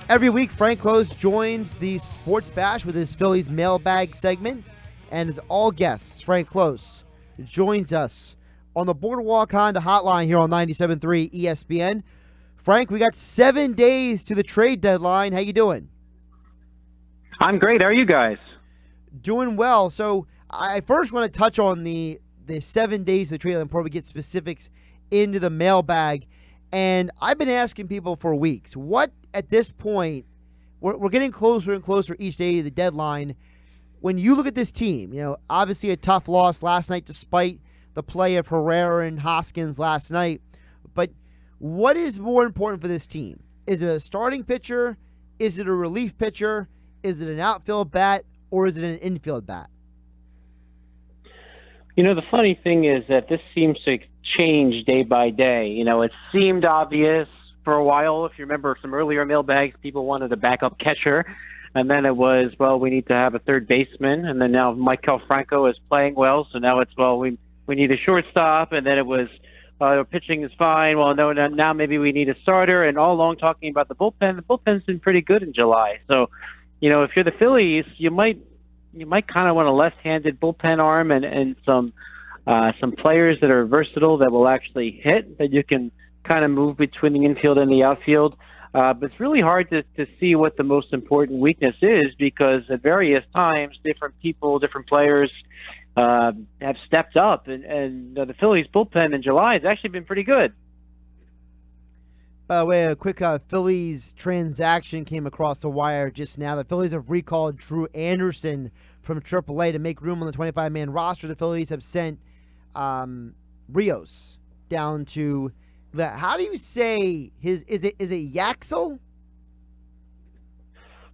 Every week, Frank Klose joins the Sports Bash with his Phillies Mailbag segment. And as all guests, Frank Klose joins us on the Boardwalk Honda hotline here on 97.3 ESPN. Frank, we got 7 days to the trade deadline. How you doing? I'm great. How are you guys? Doing well. So I first want to touch on the 7 days to the trade deadline before we get specifics into the mailbag. And I've been asking people for weeks, what at this point, we're getting closer and closer each day to the deadline. When you look at this team, obviously a tough loss last night despite the play of Herrera and Hoskins last night. But what is more important for this team? Is it a starting pitcher? Is it a relief pitcher? Is it an outfield bat? Or is it an infield bat? The funny thing is that this seems to change day by day. It seemed obvious for a while. If you remember some earlier mailbags, people wanted a backup catcher. And then it was, we need to have a third baseman. And then now Michael Franco is playing well. So now it's, we need a shortstop. And then it was, pitching is fine. Well, no, now maybe we need a starter. And all along talking about the bullpen. The bullpen's been pretty good in July. So, if you're the Phillies, you might kind of want a left-handed bullpen arm and some players that are versatile that will actually hit, that you can kind of move between the infield and the outfield. But it's really hard to see what the most important weakness is, because at various times, different people, different players have stepped up. And the Phillies bullpen in July has actually been pretty good. By the way, a quick Phillies transaction came across the wire just now. The Phillies have recalled Drew Anderson from AAA to make room on the 25-man roster. The Phillies have sent Rios down to how do you say his? Is it Yaxel?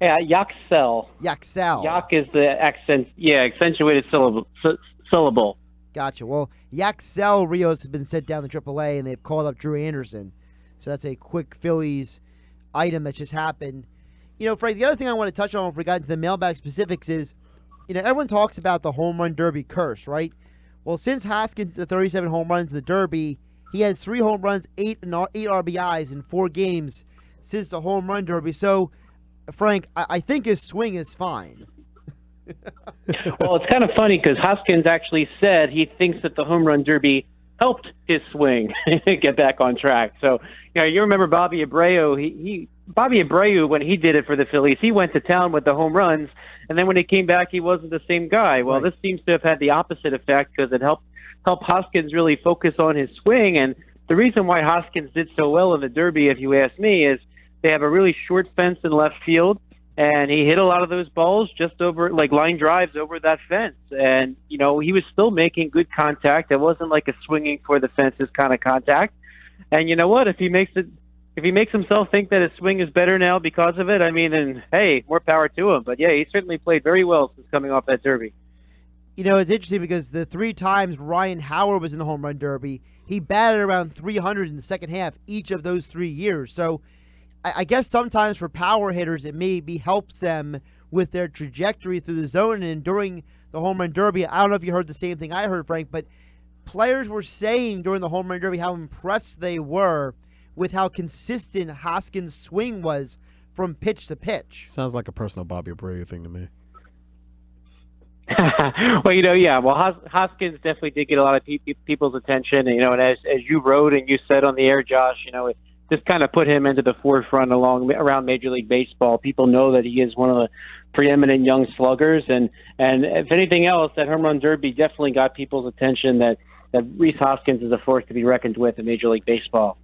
Yeah, Yaxel. Yaxel. Yak is the accent. Yeah, accentuated syllable. Gotcha. Well, Yaxel Rios has been sent down to AAA, and they've called up Drew Anderson. So that's a quick Phillies item that just happened. Frank, the other thing I want to touch on if we got into the mailbag specifics is, everyone talks about the home run derby curse, right? Well, since Hoskins hit the 37 home runs in the derby, he has 3 home runs, 8 RBIs in 4 games since the home run derby. So, Frank, I think his swing is fine. Well, it's kind of funny because Hoskins actually said he thinks that the home run derby helped his swing get back on track. So, you remember Bobby Abreu. Bobby Abreu, when he did it for the Phillies, he went to town with the home runs, and then when he came back, he wasn't the same guy. Well, right. This seems to have had the opposite effect because it helped Hoskins really focus on his swing. And the reason why Hoskins did so well in the Derby, if you ask me, is they have a really short fence in left field, and he hit a lot of those balls just over, like line drives over that fence. And, he was still making good contact. It wasn't like a swinging for the fences kind of contact. And you know what? If he makes himself think that his swing is better now because of it, then, hey, more power to him. But, yeah, he certainly played very well since coming off that Derby. It's interesting because the 3 times Ryan Howard was in the home run derby, he batted around 300 in the second half each of those 3 years. So I guess sometimes for power hitters, it maybe helps them with their trajectory through the zone. And during the home run derby, I don't know if you heard the same thing I heard, Frank, but players were saying during the home run derby how impressed they were with how consistent Hoskins' swing was from pitch to pitch. Sounds like a personal Bobby Abreu thing to me. Well, yeah. Well, Hoskins definitely did get a lot of people's attention. And, as you wrote and you said on the air, Josh, it just kind of put him into the forefront around Major League Baseball. People know that he is one of the preeminent young sluggers. And if anything else, that home run derby definitely got people's attention that Rhys Hoskins is a force to be reckoned with in Major League Baseball.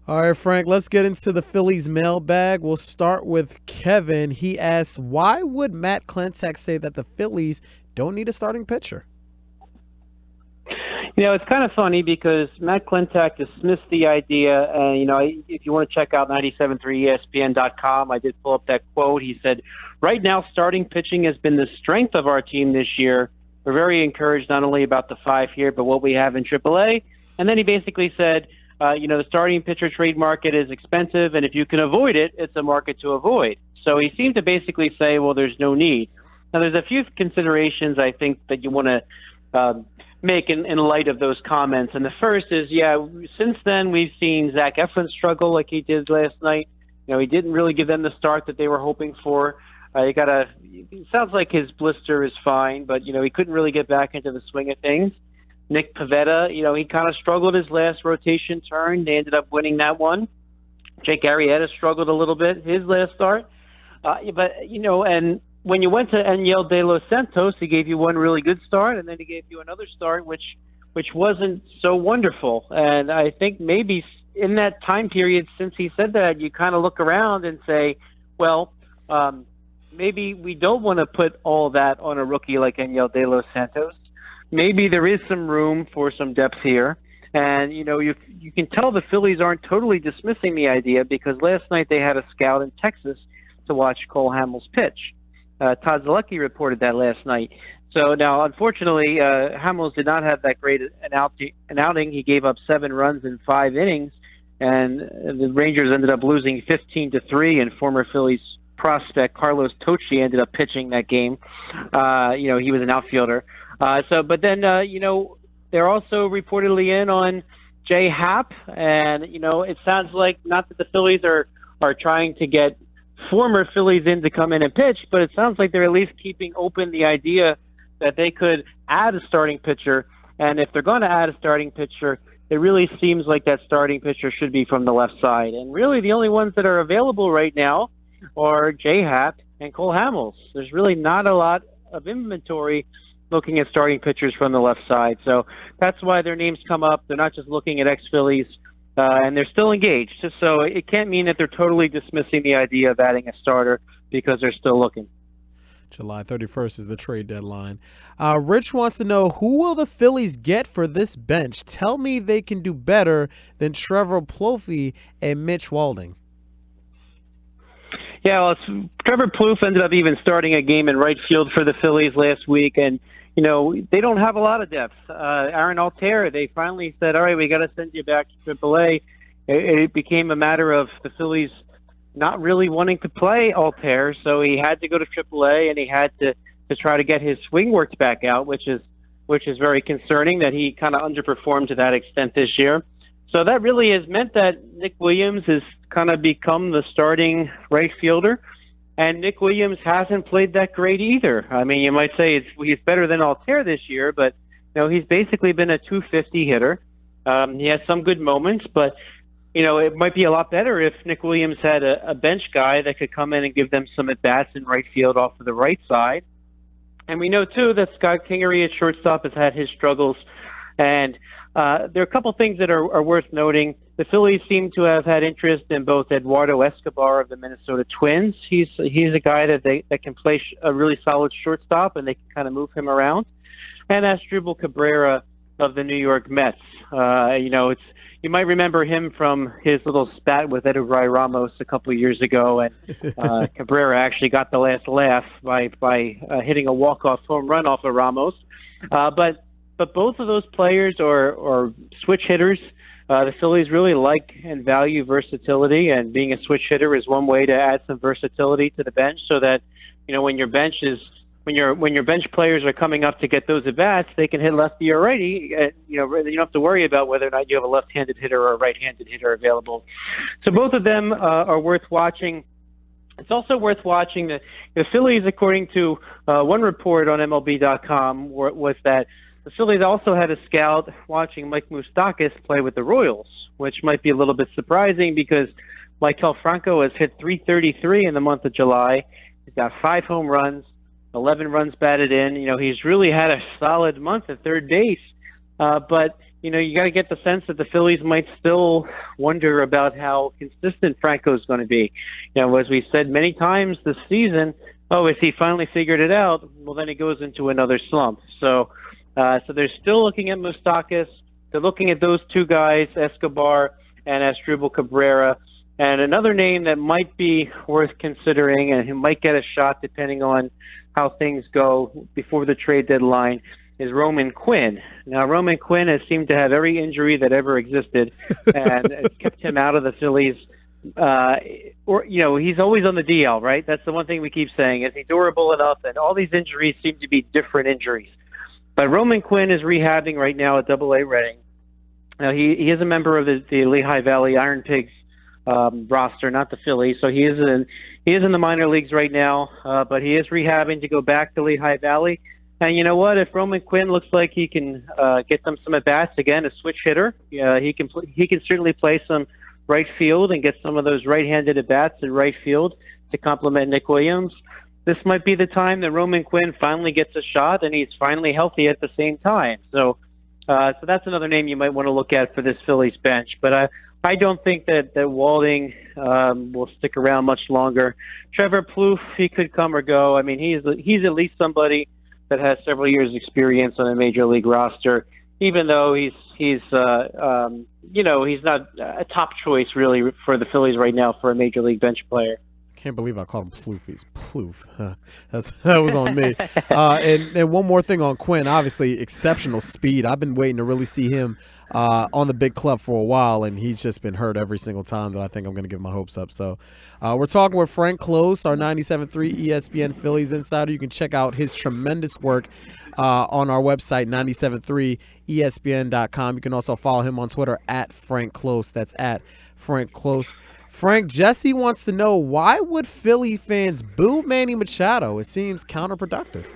All right, Frank, let's get into the Phillies mailbag. We'll start with Kevin. He asks, why would Matt Klentak say that the Phillies don't need a starting pitcher? It's kind of funny because Matt Klentak dismissed the idea. If you want to check out 973ESPN.com, I did pull up that quote. He said, right now, starting pitching has been the strength of our team this year. We're very encouraged not only about the 5 here, but what we have in AAA. And then he basically said, the starting pitcher trade market is expensive, and if you can avoid it, it's a market to avoid. So he seemed to basically say, well, there's no need. Now, there's a few considerations I think that you want to make in light of those comments. And the first is, since then we've seen Zach Eflin struggle like he did last night. He didn't really give them the start that they were hoping for. It sounds like his blister is fine, but, he couldn't really get back into the swing of things. Nick Pivetta, he kind of struggled his last rotation turn. They ended up winning that one. Jake Arrieta struggled a little bit his last start. And when you went to Enyel De Los Santos, he gave you one really good start, and then he gave you another start which wasn't so wonderful. And I think maybe in that time period since he said that, you kind of look around and say, well, maybe we don't want to put all that on a rookie like Enyel De Los Santos. Maybe there is some room for some depth here. And, you can tell the Phillies aren't totally dismissing the idea, because last night they had a scout in Texas to watch Cole Hamels pitch. Todd Zaleski reported that last night. So now, unfortunately, Hamels did not have that great an outing. He gave up 7 runs in 5 innings, and the Rangers ended up losing 15-3, and former Phillies prospect Carlos Tocci ended up pitching that game. He was an outfielder. But then, they're also reportedly in on Jay Happ, and, it sounds like not that the Phillies are trying to get former Phillies in to come in and pitch, but it sounds like they're at least keeping open the idea that they could add a starting pitcher. And if they're going to add a starting pitcher, it really seems like that starting pitcher should be from the left side. And really the only ones that are available right now are Jay Happ and Cole Hamels. There's really not a lot of inventory looking at starting pitchers from the left side. So that's why their names come up. They're not just looking at ex-Phillies, and they're still engaged. So it can't mean that they're totally dismissing the idea of adding a starter, because they're still looking. July 31st is the trade deadline. Rich wants to know, who will the Phillies get for this bench? Tell me they can do better than Trevor Plouffe and Mitch Walding. Yeah, well, Trevor Plouffe ended up even starting a game in right field for the Phillies last week, and they don't have a lot of depth. Aaron Altair, they finally said, all right, we got to send you back to AAA. It became a matter of the Phillies not really wanting to play Altair, so he had to go to AAA, and he had to try to get his swing worked back out, which is very concerning that he kind of underperformed to that extent this year. So that really has meant that Nick Williams has kind of become the starting right fielder. And Nick Williams hasn't played that great either. I mean, you might say he's better than Altair this year, but he's basically been a 250 hitter. He has some good moments, but it might be a lot better if Nick Williams had a bench guy that could come in and give them some at bats in right field off of the right side. And we know too that Scott Kingery at shortstop has had his struggles, and there are a couple things that are worth noting. The Phillies seem to have had interest in both Eduardo Escobar of the Minnesota Twins. He's a guy that can play a really solid shortstop, and they can kind of move him around. And Asdrubal Cabrera of the New York Mets. You might remember him from his little spat with Eduardo Ramos a couple of years ago, and Cabrera actually got the last laugh by hitting a walk-off home run off of Ramos. But both of those players are switch hitters. The Phillies really like and value versatility, and being a switch hitter is one way to add some versatility to the bench, so that when your bench players are coming up to get those at bats, they can hit lefty or righty. You don't have to worry about whether or not you have a left-handed hitter or a right-handed hitter available. So both of them are worth watching. It's also worth watching the Phillies, according to one report on MLB.com, was that the Phillies also had a scout watching Mike Moustakas play with the Royals, which might be a little bit surprising because Maikel Franco has hit .333 in the month of July. He's got 5 home runs, 11 runs batted in. He's really had a solid month at third base. But you got to get the sense that the Phillies might still wonder about how consistent Franco is going to be. As we said many times this season, has he finally figured it out? Well, then he goes into another slump. So they're still looking at Moustakas. They're looking at those two guys, Escobar and Asdrubal Cabrera. And another name that might be worth considering, and who might get a shot depending on how things go before the trade deadline, is Roman Quinn. Now, Roman Quinn has seemed to have every injury that ever existed, and it's kept him out of the Phillies. He's always on the DL, right? That's the one thing we keep saying. Is he durable enough? And all these injuries seem to be different injuries. But Roman Quinn is rehabbing right now at AA Reading. Now, he is a member of the Lehigh Valley Iron Pigs roster, not the Phillies. So he is in the minor leagues right now, but he is rehabbing to go back to Lehigh Valley. And you know what? If Roman Quinn looks like he can get them some at bats again, a switch hitter, he can certainly play some right field and get some of those right-handed at bats in right field to complement Nick Williams. This might be the time that Roman Quinn finally gets a shot and he's finally healthy at the same time. So that's another name you might want to look at for this Phillies bench. But I don't think that Walding will stick around much longer. Trevor Plouffe, he could come or go. I mean, he's at least somebody that has several years' experience on a major league roster, even though he's not a top choice really for the Phillies right now for a major league bench player. Can't believe I called him Plouffe. He's Plouffe. That was on me. And one more thing on Quinn. Obviously, exceptional speed. I've been waiting to really see him on the big club for a while, and he's just been hurt every single time that I think I'm going to give my hopes up. So we're talking with Frank Klose, our 97.3 ESPN Phillies insider. You can check out his tremendous work on our website, 973ESPN.com. You can also follow him on Twitter at Frank Klose. That's at Frank Klose. Frank, Jesse wants to know, why would Philly fans boo Manny Machado? It seems counterproductive.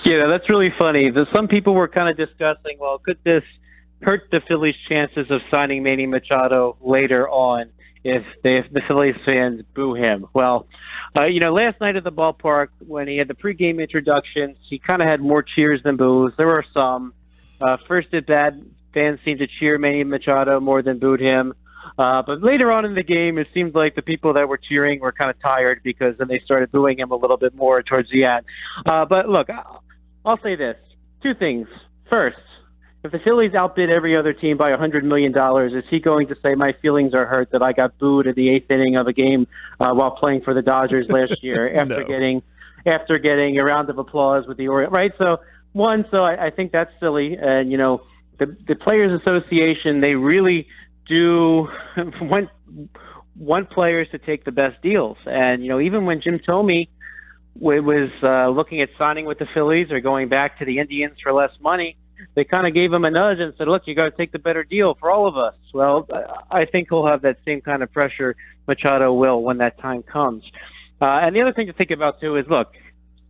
Yeah, that's really funny. Some people were kind of discussing, well, could this hurt the Phillies' chances of signing Manny Machado later on if the Phillies fans boo him? Well, last night at the ballpark, when he had the pregame introductions, he kind of had more cheers than boos. There were some. First at bat, fans seemed to cheer Manny Machado more than booed him. But later on in the game, it seemed like the people that were cheering were kind of tired because then they started booing him a little bit more towards the end. But look, I'll say this. Two things. First, if the Phillies outbid every other team by $100 million, is he going to say, my feelings are hurt that I got booed in the eighth inning of a game while playing for the Dodgers last year after getting a round of applause with the Orioles, right? So I think that's silly. And, the Players Association, they really do want players to take the best deals. And, even when Jim Thome was looking at signing with the Phillies or going back to the Indians for less money, they kind of gave him a nudge and said, look, you got to take the better deal for all of us. Well, I think he'll have that same kind of pressure Machado will when that time comes. And the other thing to think about, too, is, look,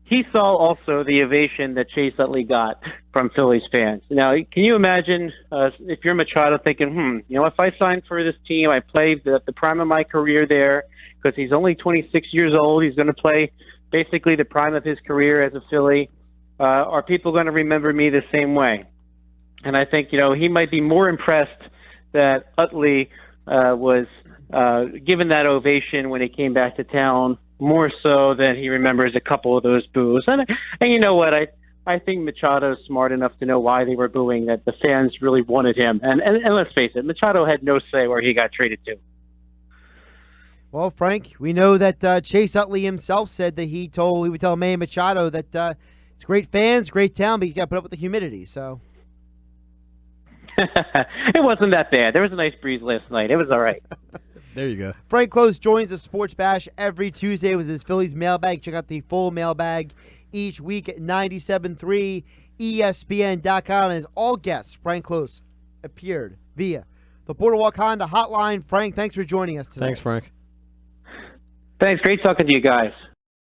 he saw also the ovation that Chase Utley got from Phillies fans. Now, can you imagine if you're Machado thinking, if I sign for this team, I play the prime of my career there because he's only 26 years old. He's going to play basically the prime of his career as a Philly. Are people going to remember me the same way? And I think, he might be more impressed that Utley was given that ovation when he came back to town, more so than he remembers a couple of those boos. And you know what? I think Machado's smart enough to know why they were booing, that the fans really wanted him. And let's face it, Machado had no say where he got traded to. Well, Frank, we know that Chase Utley himself said that he would tell Manny Machado that it's great fans, great town, but you got to put up with the humidity. So it wasn't that bad. There was a nice breeze last night. It was all right. There you go. Frank Klose joins the Sports Bash every Tuesday with his Phillies mailbag. Check out the full mailbag each week at 97.3 ESPN.com. As all guests, Frank Klose appeared via the Boardwalk Honda hotline. Frank, thanks for joining us today. Thanks, Frank. Thanks. Great talking to you guys.